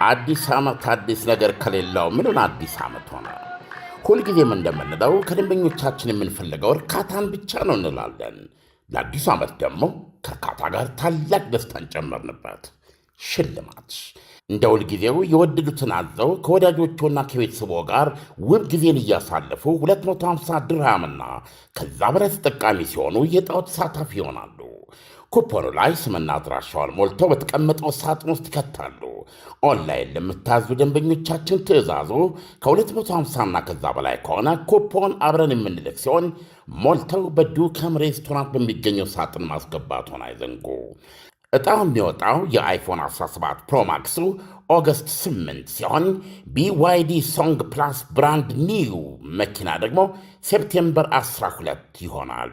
አዲስ ዓመት አዲስ ነገር ከሌለው ምኑን አዲስ ዓመት ሆነ? ሁልጊዜም እንደምንለው ከደንበኞቻችን የምንፈልገው እርካታን ብቻ ነው እንላለን። ለአዲሱ ዓመት ደግሞ ከእርካታ ጋር ታላቅ ደስታን ጨመርንበት። ሽልማት እንደ ሁልጊዜው የወደዱትን አዘው ከወዳጆቹና ከቤተሰቦ ጋር ውብ ጊዜን እያሳለፉ 250 ድርሃምና ከዛ በላይ ተጠቃሚ ሲሆኑ የዕጣው ተሳታፊ ይሆናሉ። ኩፖኑ ላይ ስምና አድራሻውን ሞልተው በተቀመጠው ሳጥን ውስጥ ይከታሉ። ኦንላይን ለምታዙ ደንበኞቻችን ትዕዛዙ ከ250ና ከዛ በላይ ከሆነ ኩፖን አብረን የምንልክ ሲሆን ሞልተው በዱከም ሬስቶራንት በሚገኘው ሳጥን ማስገባቱን አይዘንጉ። ዕጣው የሚወጣው የአይፎን 17 ፕሮማክሱ ኦገስት 8 ሲሆን BYD ሶንግ ፕላስ ብራንድ ኒው መኪና ደግሞ ሴፕቴምበር 12 ይሆናል።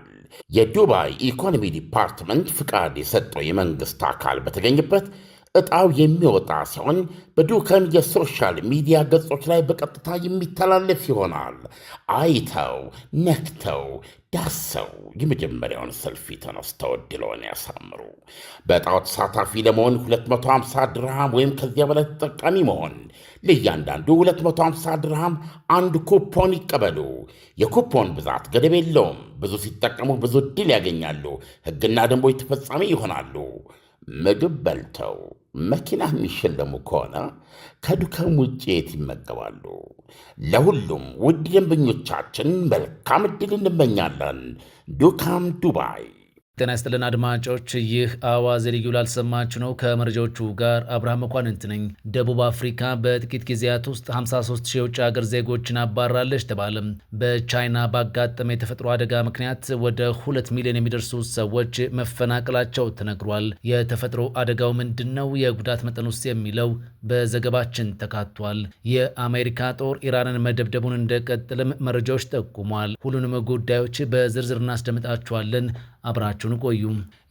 የዱባይ ኢኮኖሚ ዲፓርትመንት ፍቃድ የሰጠው የመንግሥት አካል በተገኘበት ዕጣው የሚወጣ ሲሆን በዱከም የሶሻል ሚዲያ ገጾች ላይ በቀጥታ የሚተላለፍ ይሆናል። አይተው ነክተው ዳሰው የመጀመሪያውን ሰልፊ ተነስተው ዕድልዎን ያሳምሩ። በዕጣው ተሳታፊ ለመሆን 250 ድርሃም ወይም ከዚያ በላይ ተጠቃሚ መሆን፣ ለእያንዳንዱ 250 ድርሃም አንድ ኩፖን ይቀበሉ። የኩፖን ብዛት ገደብ የለውም። ብዙ ሲጠቀሙ ብዙ ዕድል ያገኛሉ። ሕግና ደንቦች ተፈጻሚ ይሆናሉ። ምግብ በልተው መኪና የሚሸለሙ ከሆነ ከዱከም ውጭ የት ይመገባሉ? ለሁሉም ውድ ደንበኞቻችን መልካም ዕድል እንመኛለን። ዱካም ዱባይ። ጤና ይስጥልን አድማጮች፣ ይህ አዋዜ ልዩ ላልሰማችሁ ነው። ከመረጃዎቹ ጋር አብርሃም መኳንንት ነኝ። ደቡብ አፍሪካ በጥቂት ጊዜያት ውስጥ 53 ሺህ የውጭ ሀገር ዜጎችን አባራለች ተባለም። በቻይና ባጋጠመ የተፈጥሮ አደጋ ምክንያት ወደ 2 ሚሊዮን የሚደርሱ ሰዎች መፈናቀላቸው ተነግሯል። የተፈጥሮ አደጋው ምንድን ነው? የጉዳት መጠን ውስጥ የሚለው በዘገባችን ተካቷል። የአሜሪካ ጦር ኢራንን መደብደቡን እንደቀጠለም መረጃዎች ጠቁሟል። ሁሉንም ጉዳዮች በዝርዝር እናስደምጣችኋለን። አብራችሁን ቆዩ።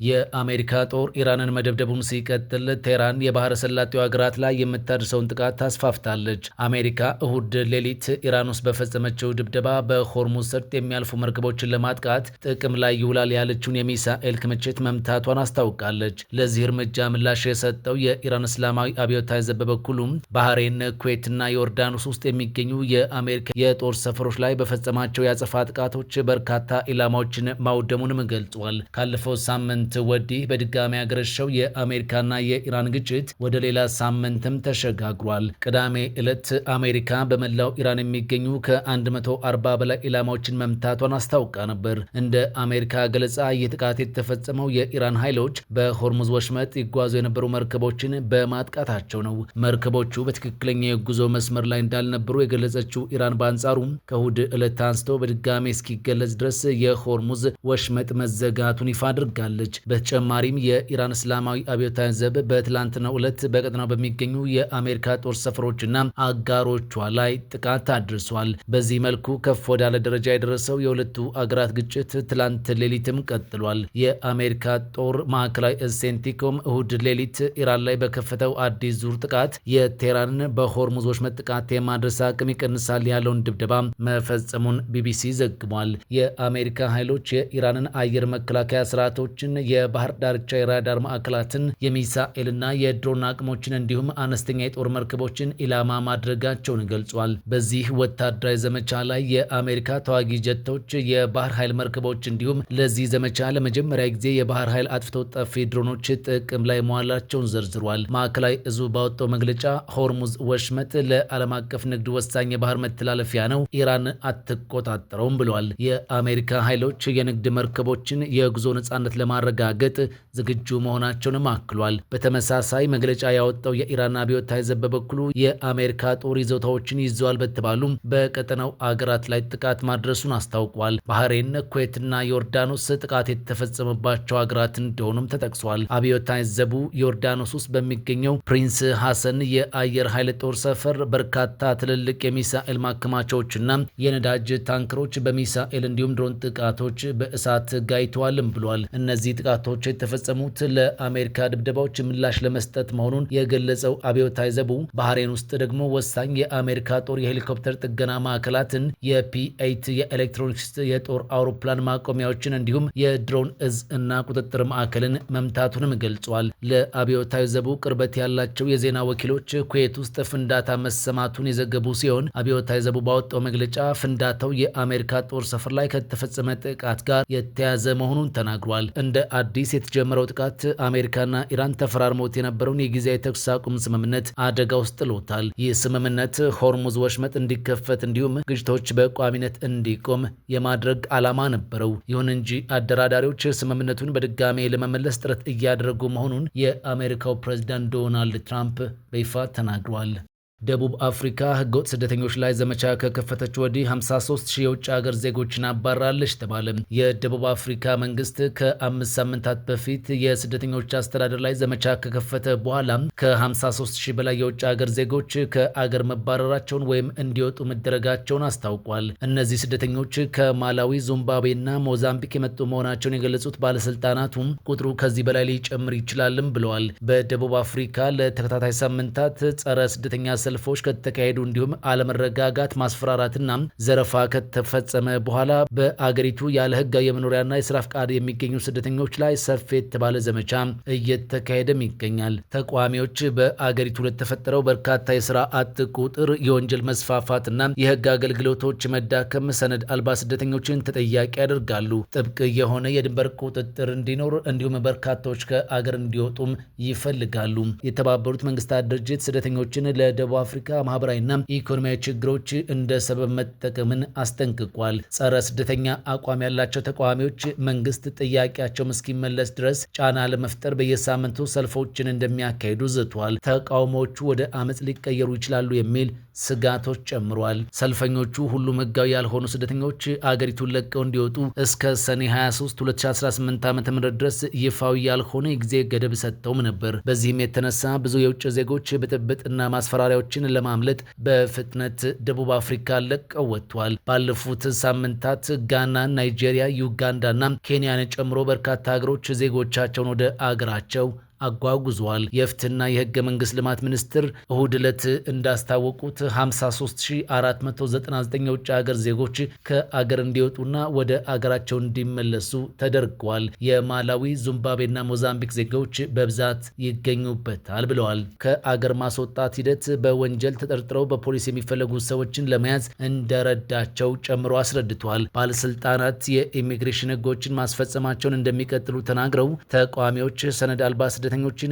የአሜሪካ ጦር ኢራንን መደብደቡን ሲቀጥል ቴህራን የባህረ ሰላጤው ሀገራት ላይ የምታደርሰውን ጥቃት ታስፋፍታለች። አሜሪካ እሁድ ሌሊት ኢራን ውስጥ በፈጸመችው ድብደባ በሆርሙዝ ሰርጥ የሚያልፉ መርከቦችን ለማጥቃት ጥቅም ላይ ይውላል ያለችውን የሚሳኤል ክምችት መምታቷን አስታውቃለች። ለዚህ እርምጃ ምላሽ የሰጠው የኢራን እስላማዊ አብዮታዊ ዘብ በበኩሉም ባህሬን፣ ኩዌትና ዮርዳኖስ ውስጥ የሚገኙ የአሜሪካ የጦር ሰፈሮች ላይ በፈጸማቸው የአጸፋ ጥቃቶች በርካታ ኢላማዎችን ማውደሙንም ገልጿል። ካለፈው ሳምንት ወዲህ በድጋሚ ያገረሸው የአሜሪካና የኢራን ግጭት ወደ ሌላ ሳምንትም ተሸጋግሯል። ቅዳሜ ዕለት አሜሪካ በመላው ኢራን የሚገኙ ከ140 በላይ ኢላማዎችን መምታቷን አስታውቃ ነበር። እንደ አሜሪካ ገለጻ ይህ ጥቃት የተፈጸመው የኢራን ኃይሎች በሆርሙዝ ወሽመጥ ይጓዙ የነበሩ መርከቦችን በማጥቃታቸው ነው። መርከቦቹ በትክክለኛ የጉዞ መስመር ላይ እንዳልነበሩ የገለጸችው ኢራን በአንጻሩ ከእሁድ ዕለት አንስቶ በድጋሚ እስኪገለጽ ድረስ የሆርሙዝ ወሽመጥ መዘጋቱን ይፋ አድርጋለች። በተጨማሪም የኢራን እስላማዊ አብዮታዊ ዘብ በትላንትናው ዕለት በቀጠናው በሚገኙ የአሜሪካ ጦር ሰፈሮችና አጋሮቿ ላይ ጥቃት አድርሷል። በዚህ መልኩ ከፍ ወዳለ ደረጃ የደረሰው የሁለቱ አገራት ግጭት ትላንት ሌሊትም ቀጥሏል። የአሜሪካ ጦር ማዕከላዊ እዝ ሴንቲኮም እሁድ ሌሊት ኢራን ላይ በከፈተው አዲስ ዙር ጥቃት የቴህራንን በሆርሙዝ ወሽመጥ ጥቃት የማድረስ አቅም ይቀንሳል ያለውን ድብደባ መፈጸሙን ቢቢሲ ዘግቧል። የአሜሪካ ኃይሎች የኢራንን አየር መከላከያ ስርዓቶችን፣ የባህር ዳርቻ የራዳር ማዕከላትን፣ የሚሳኤልና የድሮን አቅሞችን እንዲሁም አነስተኛ የጦር መርከቦችን ኢላማ ማድረጋቸውን ገልጿል። በዚህ ወታደራዊ ዘመቻ ላይ የአሜሪካ ተዋጊ ጀቶች፣ የባህር ኃይል መርከቦች እንዲሁም ለዚህ ዘመቻ ለመጀመሪያ ጊዜ የባህር ኃይል አጥፍቶ ጠፊ ድሮኖች ጥቅም ላይ መዋላቸውን ዘርዝሯል። ማዕከላዊ እዙ ባወጣው መግለጫ ሆርሙዝ ወሽመጥ ለዓለም አቀፍ ንግድ ወሳኝ የባህር መተላለፊያ ነው፣ ኢራን አትቆጣጠረውም ብሏል። የአሜሪካ ኃይሎች የንግድ መርከቦችን የጉዞ ነጻነት ለማረጋገጥ ዝግጁ መሆናቸውንም አክሏል። በተመሳሳይ መግለጫ ያወጣው የኢራን አብዮታዊ ዘብ በበኩሉ የአሜሪካ ጦር ይዞታዎችን ይዘዋል በተባሉ በቀጠናው አገራት ላይ ጥቃት ማድረሱን አስታውቋል። ባህሬን፣ ኩዌትና ዮርዳኖስ ጥቃት የተፈጸመባቸው አገራት እንደሆኑም ተጠቅሷል። አብዮታዊ ዘቡ ዮርዳኖስ ውስጥ በሚገኘው ፕሪንስ ሐሰን የአየር ኃይል ጦር ሰፈር በርካታ ትልልቅ የሚሳኤል ማከማቻዎችና የነዳጅ ታንከሮች በሚሳኤል እንዲሁም ድሮን ጥቃቶች በእሳት ጋይተዋልም ብሏል። እነዚህ ጥቃቶች የተፈጸሙት ለአሜሪካ ድብደባዎች ምላሽ ለመስጠት መሆኑን የገለጸው አብዮታዊ ዘቡ ባህሬን ውስጥ ደግሞ ወሳኝ የአሜሪካ ጦር የሄሊኮፕተር ጥገና ማዕከላትን፣ የፒ8 የኤሌክትሮኒክስ የጦር አውሮፕላን ማቆሚያዎችን እንዲሁም የድሮን እዝ እና ቁጥጥር ማዕከልን መምታቱንም ገልጿል። ለአብዮታዊ ዘቡ ቅርበት ያላቸው የዜና ወኪሎች ኩዌት ውስጥ ፍንዳታ መሰማቱን የዘገቡ ሲሆን አብዮታዊ ዘቡ ባወጣው መግለጫ ፍንዳታው የአሜሪካ ጦር ሰፈር ላይ ከተፈጸመ ጥቃት ጋር የተያዘ መሆኑን ተናግሯል። እንደ አዲስ የተጀመረው ጥቃት አሜሪካና ኢራን ተፈራርመውት የነበረውን የጊዜያዊ ተኩስ አቁም ስምምነት አደጋ ውስጥ ጥሎታል። ይህ ስምምነት ሆርሙዝ ወሽመጥ እንዲከፈት እንዲሁም ግጭቶች በቋሚነት እንዲቆም የማድረግ ዓላማ ነበረው። ይሁን እንጂ አደራዳሪዎች ስምምነቱን በድጋሜ ለመመለስ ጥረት እያደረጉ መሆኑን የአሜሪካው ፕሬዝዳንት ዶናልድ ትራምፕ በይፋ ተናግሯል። ደቡብ አፍሪካ ህገወጥ ስደተኞች ላይ ዘመቻ ከከፈተች ወዲህ 53 ሺህ የውጭ ሀገር ዜጎችን አባራለች ተባለ። የደቡብ አፍሪካ መንግስት ከ5 ሳምንታት በፊት የስደተኞች አስተዳደር ላይ ዘመቻ ከከፈተ በኋላ ከ53 ሺህ በላይ የውጭ ሀገር ዜጎች ከአገር መባረራቸውን ወይም እንዲወጡ መደረጋቸውን አስታውቋል። እነዚህ ስደተኞች ከማላዊ፣ ዚምባብዌና ሞዛምቢክ የመጡ መሆናቸውን የገለጹት ባለስልጣናቱም ቁጥሩ ከዚህ በላይ ሊጨምር ይችላልም ብለዋል። በደቡብ አፍሪካ ለተከታታይ ሳምንታት ጸረ ስደተኛ ሰልፎች ከተካሄዱ እንዲሁም አለመረጋጋት፣ ማስፈራራትና ዘረፋ ከተፈጸመ በኋላ በአገሪቱ ያለ ህጋዊ የመኖሪያና የስራ ፍቃድ የሚገኙ ስደተኞች ላይ ሰፊ የተባለ ዘመቻ እየተካሄደም ይገኛል። ተቃዋሚዎች በአገሪቱ ለተፈጠረው በርካታ የስራ አጥ ቁጥር፣ የወንጀል መስፋፋትና የህግ አገልግሎቶች መዳከም ሰነድ አልባ ስደተኞችን ተጠያቂ ያደርጋሉ። ጥብቅ የሆነ የድንበር ቁጥጥር እንዲኖር እንዲሁም በርካቶች ከአገር እንዲወጡም ይፈልጋሉ። የተባበሩት መንግስታት ድርጅት ስደተኞችን ለደቡብ አፍሪካ ማህበራዊና ኢኮኖሚያዊ ችግሮች እንደ ሰበብ መጠቀምን አስጠንቅቋል። ጸረ ስደተኛ አቋም ያላቸው ተቃዋሚዎች መንግስት ጥያቄያቸው እስኪመለስ ድረስ ጫና ለመፍጠር በየሳምንቱ ሰልፎችን እንደሚያካሂዱ ዝቷል። ተቃውሞዎቹ ወደ አመጽ ሊቀየሩ ይችላሉ የሚል ስጋቶች ጨምሯል። ሰልፈኞቹ ሁሉም ህጋዊ ያልሆኑ ስደተኞች አገሪቱን ለቀው እንዲወጡ እስከ ሰኔ 23 2018 ዓ.ም ድረስ ይፋዊ ያልሆነ የጊዜ ገደብ ሰጥተውም ነበር። በዚህም የተነሳ ብዙ የውጭ ዜጎች ብጥብጥና ማስፈራሪያዎችን ለማምለጥ በፍጥነት ደቡብ አፍሪካ ለቀው ወጥቷል። ባለፉት ሳምንታት ጋና፣ ናይጄሪያ፣ ዩጋንዳና ኬንያን ጨምሮ በርካታ ሀገሮች ዜጎቻቸውን ወደ አገራቸው አጓጉዟል። የፍትህና የህገ መንግስት ልማት ሚኒስትር እሁድ ዕለት እንዳስታወቁት 53499 የውጭ ሀገር ዜጎች ከአገር እንዲወጡና ወደ አገራቸው እንዲመለሱ ተደርገዋል። የማላዊ፣ ዚምባብዌና ሞዛምቢክ ዜጎች በብዛት ይገኙበታል ብለዋል። ከአገር ማስወጣት ሂደት በወንጀል ተጠርጥረው በፖሊስ የሚፈለጉ ሰዎችን ለመያዝ እንደረዳቸው ጨምሮ አስረድቷል። ባለስልጣናት የኢሚግሬሽን ህጎችን ማስፈጸማቸውን እንደሚቀጥሉ ተናግረው ተቃዋሚዎች ሰነድ አልባ ስደተኞችን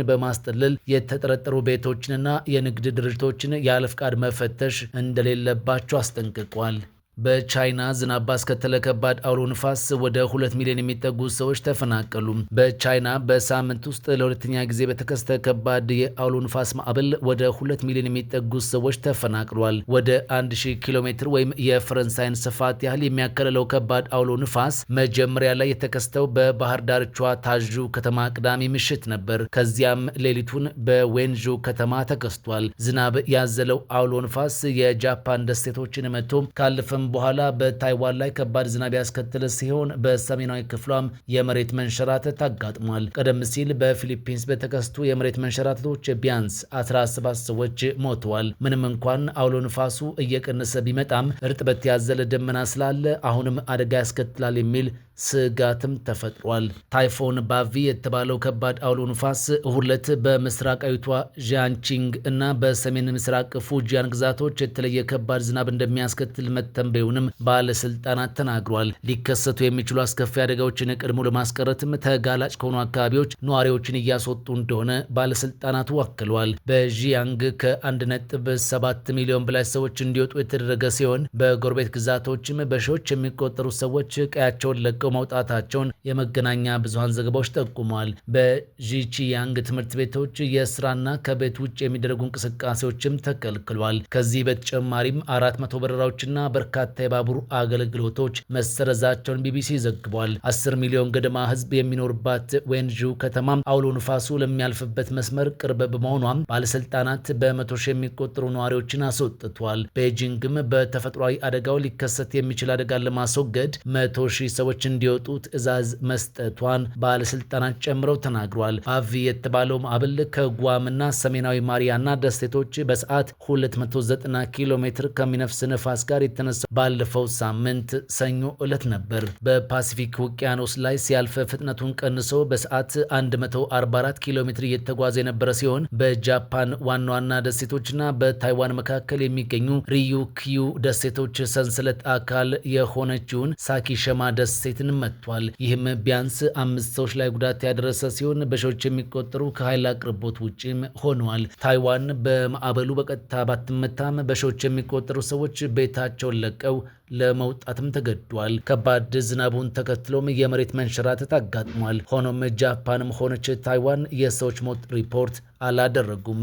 በማስጠለል የተጠረጠሩ ቤቶችንና የንግድ ድርጅቶችን ያለ ፍቃድ መፈተሽ እንደሌለባቸው አስጠንቅቋል። በቻይና ዝናብ ባስከተለ ከባድ አውሎ ንፋስ ወደ 2 ሚሊዮን የሚጠጉ ሰዎች ተፈናቀሉ። በቻይና በሳምንት ውስጥ ለሁለተኛ ጊዜ በተከሰተ ከባድ የአውሎ ንፋስ ማዕበል ወደ 2 ሚሊዮን የሚጠጉ ሰዎች ተፈናቅሏል። ወደ 1000 ኪሎ ሜትር ወይም የፈረንሳይን ስፋት ያህል የሚያከለለው ከባድ አውሎ ንፋስ መጀመሪያ ላይ የተከሰተው በባህር ዳርቻዋ ታዡ ከተማ ቅዳሜ ምሽት ነበር። ከዚያም ሌሊቱን በዌንዡ ከተማ ተከስቷል። ዝናብ ያዘለው አውሎ ንፋስ የጃፓን ደሴቶችን መቶ ካለፈም በኋላ በታይዋን ላይ ከባድ ዝናብ ያስከተለ ሲሆን በሰሜናዊ ክፍሏም የመሬት መንሸራተት አጋጥሟል። ቀደም ሲል በፊሊፒንስ በተከሰቱ የመሬት መንሸራተቶች ቢያንስ 17 ሰዎች ሞተዋል። ምንም እንኳን አውሎ ንፋሱ እየቀነሰ ቢመጣም እርጥበት ያዘለ ደመና ስላለ አሁንም አደጋ ያስከትላል የሚል ስጋትም ተፈጥሯል። ታይፎን ባቪ የተባለው ከባድ አውሎ ንፋስ እሁድ ዕለት በምስራቃዊቷ ዣንቺንግ እና በሰሜን ምስራቅ ፉጂያን ግዛቶች የተለየ ከባድ ዝናብ እንደሚያስከትል መተንበዩንም ባለስልጣናት ተናግሯል። ሊከሰቱ የሚችሉ አስከፊ አደጋዎችን ቀድሞ ለማስቀረትም ተጋላጭ ከሆኑ አካባቢዎች ነዋሪዎችን እያስወጡ እንደሆነ ባለስልጣናቱ አክለዋል። በዢያንግ ከ1.7 ሚሊዮን በላይ ሰዎች እንዲወጡ የተደረገ ሲሆን በጎረቤት ግዛቶችም በሺዎች የሚቆጠሩ ሰዎች ቀያቸውን ለቀው መውጣታቸውን የመገናኛ ብዙሃን ዘገባዎች ጠቁመዋል። በዢቺያንግ ትምህርት ቤቶች የስራና ከቤት ውጭ የሚደረጉ እንቅስቃሴዎችም ተከልክሏል። ከዚህ በተጨማሪም 400 በረራዎችና በርካታ የባቡር አገልግሎቶች መሰረዛቸውን ቢቢሲ ዘግቧል። 10 ሚሊዮን ገደማ ህዝብ የሚኖርባት ዌንዡ ከተማ አውሎ ንፋሱ ለሚያልፍበት መስመር ቅርብ በመሆኗም ባለስልጣናት በመቶ ሺህ የሚቆጠሩ ነዋሪዎችን አስወጥቷል። ቤጂንግም በተፈጥሯዊ አደጋው ሊከሰት የሚችል አደጋን ለማስወገድ 100,000 ሰዎች እንዲወጡ ትዕዛዝ መስጠቷን ባለስልጣናት ጨምረው ተናግሯል። አቪ የተባለው ማዕበል ከጓምና ሰሜናዊ ማሪያና ደሴቶች በሰዓት 290 ኪሎ ሜትር ከሚነፍስ ነፋስ ጋር የተነሳ ባለፈው ሳምንት ሰኞ ዕለት ነበር። በፓሲፊክ ውቅያኖስ ላይ ሲያልፍ ፍጥነቱን ቀንሶ በሰዓት 144 ኪሎ ሜትር እየተጓዘ የነበረ ሲሆን በጃፓን ዋና ዋና ደሴቶችና በታይዋን መካከል የሚገኙ ሪዩኪዩ ደሴቶች ሰንሰለት አካል የሆነችውን ሳኪሸማ ደሴትን መጥቷል። ይህም ቢያንስ 5 ሰዎች ላይ ጉዳት ያደረሰ ሲሆን በሺዎች የሚቆጠሩ ከኃይል አቅርቦት ውጭም ሆነዋል። ታይዋን በማዕበሉ በቀጥታ ባትመታም በሺዎች የሚቆጠሩ ሰዎች ቤታቸውን ለቀው ለመውጣትም ተገዷል። ከባድ ዝናቡን ተከትሎም የመሬት መንሸራተት አጋጥሟል። ሆኖም ጃፓንም ሆነች ታይዋን የሰዎች ሞት ሪፖርት አላደረጉም።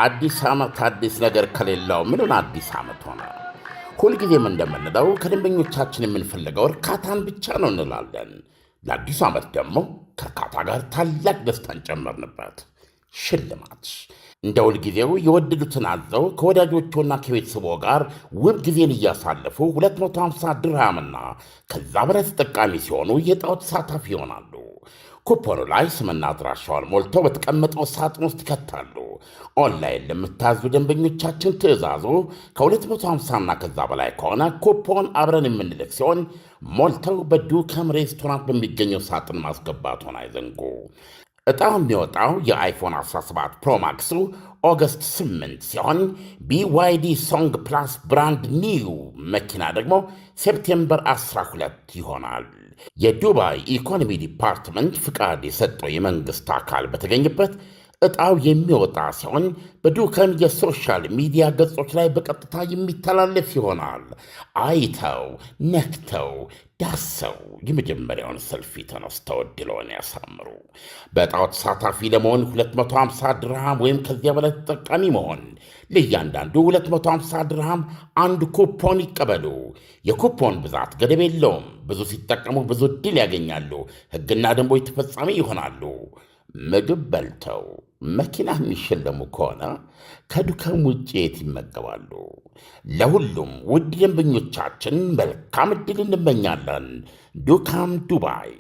አዲስ ዓመት አዲስ ነገር ከሌለው ምኑን አዲስ ዓመት ሆነ? ሁልጊዜም እንደምንለው ከደንበኞቻችን የምንፈልገው እርካታን ብቻ ነው እንላለን። ለአዲሱ ዓመት ደግሞ ከእርካታ ጋር ታላቅ ደስታን ጨመርንበት። ሽልማት እንደ ሁልጊዜው የወደዱትን አዘው ከወዳጆቹና ከቤተሰቦ ጋር ውብ ጊዜን እያሳለፉ 250 ድርሃምና ከዛ በላይ ተጠቃሚ ሲሆኑ የዕጣው ተሳታፊ ይሆናሉ። ኩፖኑ ላይ ስምና አድራሻውን ሞልተው በተቀመጠው ሳጥን ውስጥ ይከታሉ። ኦንላይን ለምታዙ ደንበኞቻችን ትዕዛዙ ከ250ና ከዛ በላይ ከሆነ ኩፖን አብረን የምንልክ ሲሆን ሞልተው በዱከም ሬስቶራንት በሚገኘው ሳጥን ማስገባቱን አይዘንጉ። ዕጣው የሚወጣው የአይፎን 17 ፕሮማክሱ ኦገስት 8 ሲሆን BYD ሶንግ ፕላስ ብራንድ ኒው መኪና ደግሞ ሴፕቴምበር 12 ይሆናል። የዱባይ ኢኮኖሚ ዲፓርትመንት ፍቃድ የሰጠው የመንግሥት አካል በተገኘበት ዕጣው የሚወጣ ሲሆን በዱከም የሶሻል ሚዲያ ገጾች ላይ በቀጥታ የሚተላለፍ ይሆናል። አይተው ነክተው ዳሰው የመጀመሪያውን ሰልፊ ተነስተው ዕድልዎን ያሳምሩ። በዕጣው ተሳታፊ ለመሆን 250 ድርሃም ወይም ከዚያ በላይ ተጠቃሚ መሆን፣ ለእያንዳንዱ 250 ድርሃም አንድ ኩፖን ይቀበሉ። የኩፖን ብዛት ገደብ የለውም። ብዙ ሲጠቀሙ ብዙ ዕድል ያገኛሉ። ሕግና ደንቦች ተፈጻሚ ይሆናሉ። ምግብ በልተው መኪና የሚሸለሙ ከሆነ ከዱከም ውጭ የት ይመገባሉ? ለሁሉም ውድ ደንበኞቻችን መልካም ዕድል እንመኛለን። ዱካም ዱባይ